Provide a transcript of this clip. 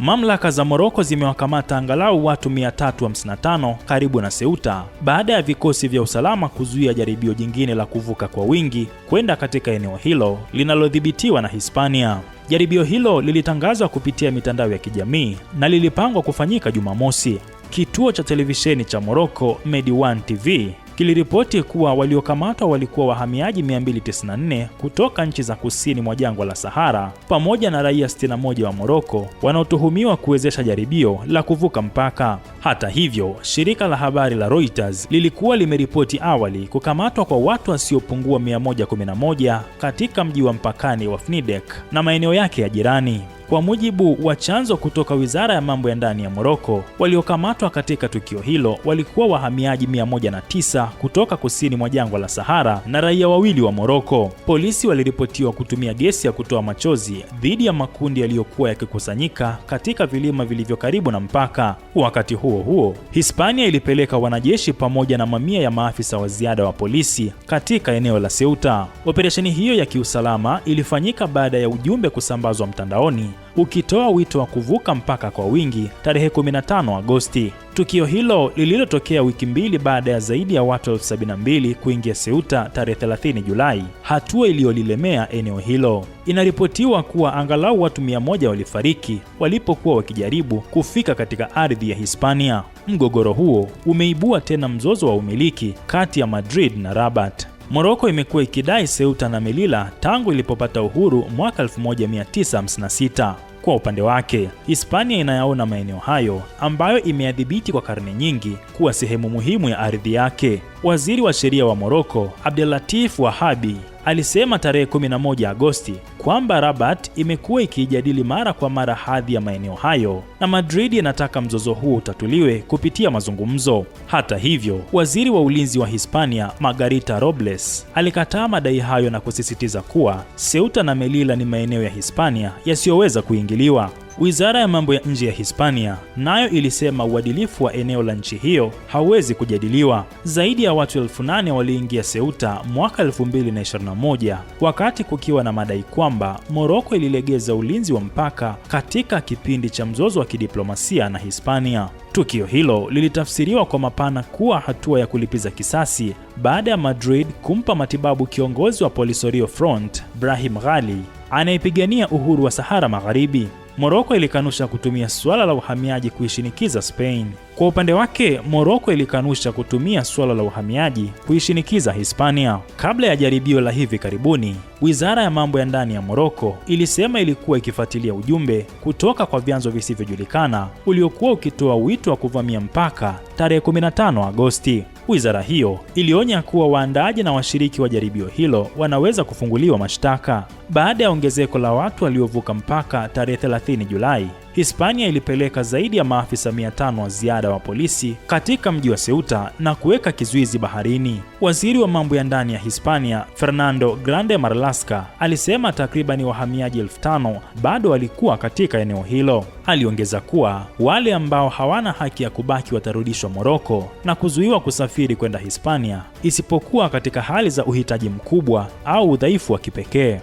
Mamlaka za Moroko zimewakamata angalau watu 355 karibu na Ceuta baada ya vikosi vya usalama kuzuia jaribio jingine la kuvuka kwa wingi kwenda katika eneo hilo linalodhibitiwa na Hispania. Jaribio hilo lilitangazwa kupitia mitandao ya kijamii na lilipangwa kufanyika Jumamosi. Kituo cha televisheni cha Moroko, Mediwan TV, kiliripoti kuwa waliokamatwa walikuwa wahamiaji 294 kutoka nchi za kusini mwa jangwa la Sahara pamoja na raia 61 wa Moroko wanaotuhumiwa kuwezesha jaribio la kuvuka mpaka. Hata hivyo, shirika la habari la Reuters lilikuwa limeripoti awali kukamatwa kwa watu wasiopungua 111 katika mji wa mpakani wa Fnidek na maeneo yake ya jirani. Kwa mujibu wa chanzo kutoka Wizara ya Mambo ya Ndani ya Moroko, waliokamatwa katika tukio hilo walikuwa wahamiaji 109 kutoka kusini mwa jangwa la Sahara na raia wawili wa Moroko. Polisi waliripotiwa kutumia gesi ya kutoa machozi dhidi ya makundi yaliyokuwa yakikusanyika katika vilima vilivyo karibu na mpaka. Wakati huo huo, Hispania ilipeleka wanajeshi pamoja na mamia ya maafisa wa ziada wa polisi katika eneo la Ceuta. Operesheni hiyo ya kiusalama ilifanyika baada ya ujumbe kusambazwa mtandaoni ukitoa wito wa kuvuka mpaka kwa wingi tarehe 15 Agosti. Tukio hilo lililotokea wiki mbili baada ya zaidi ya watu 72,000 kuingia Ceuta tarehe 30 Julai, hatua iliyolilemea eneo hilo. Inaripotiwa kuwa angalau watu 100 walifariki walipokuwa wakijaribu kufika katika ardhi ya Hispania. Mgogoro huo umeibua tena mzozo wa umiliki kati ya Madrid na Rabat. Moroko imekuwa ikidai Ceuta na Melilla tangu ilipopata uhuru mwaka 1956. Kwa upande wake, Hispania inayaona maeneo hayo ambayo imeyadhibiti kwa karne nyingi kuwa sehemu muhimu ya ardhi yake. Waziri wa sheria wa Moroko, Abdelatif Wahabi, alisema tarehe 11 Agosti kwamba Rabat imekuwa ikijadili mara kwa mara hadhi ya maeneo hayo na Madrid inataka mzozo huo utatuliwe kupitia mazungumzo. Hata hivyo, waziri wa ulinzi wa Hispania, Margarita Robles, alikataa madai hayo na kusisitiza kuwa Ceuta na Melilla ni maeneo ya Hispania yasiyoweza kuingiliwa. Wizara ya mambo ya nje ya Hispania nayo ilisema uadilifu wa eneo la nchi hiyo hauwezi kujadiliwa. Zaidi ya watu 8,000 waliingia Ceuta mwaka 2021 wakati kukiwa na madai kwamba Moroko ililegeza ulinzi wa mpaka katika kipindi cha mzozo wa kidiplomasia na Hispania. Tukio hilo lilitafsiriwa kwa mapana kuwa hatua ya kulipiza kisasi baada ya Madrid kumpa matibabu kiongozi wa Polisario Front, Brahim Ghali, anayepigania uhuru wa Sahara Magharibi. Moroko ilikanusha kutumia suala la uhamiaji kuishinikiza Spain. Kwa upande wake, Moroko ilikanusha kutumia suala la uhamiaji kuishinikiza Hispania. Kabla ya jaribio la hivi karibuni, Wizara ya Mambo ya Ndani ya Moroko ilisema ilikuwa ikifuatilia ujumbe kutoka kwa vyanzo visivyojulikana uliokuwa ukitoa wito wa kuvamia mpaka tarehe 15 Agosti. Wizara hiyo ilionya kuwa waandaaji na washiriki wa jaribio hilo wanaweza kufunguliwa mashtaka. Baada ya ongezeko la watu waliovuka mpaka tarehe 30 Julai, Hispania ilipeleka zaidi ya maafisa 500 wa ziada wa polisi katika mji wa Ceuta na kuweka kizuizi baharini. Waziri wa mambo ya ndani ya Hispania, Fernando Grande Marlaska, alisema takribani wahamiaji 5,000 bado walikuwa katika eneo hilo. Aliongeza kuwa wale ambao hawana haki ya kubaki watarudishwa Moroko na kuzuiwa kusafiri kwenda Hispania isipokuwa katika hali za uhitaji mkubwa au udhaifu wa kipekee.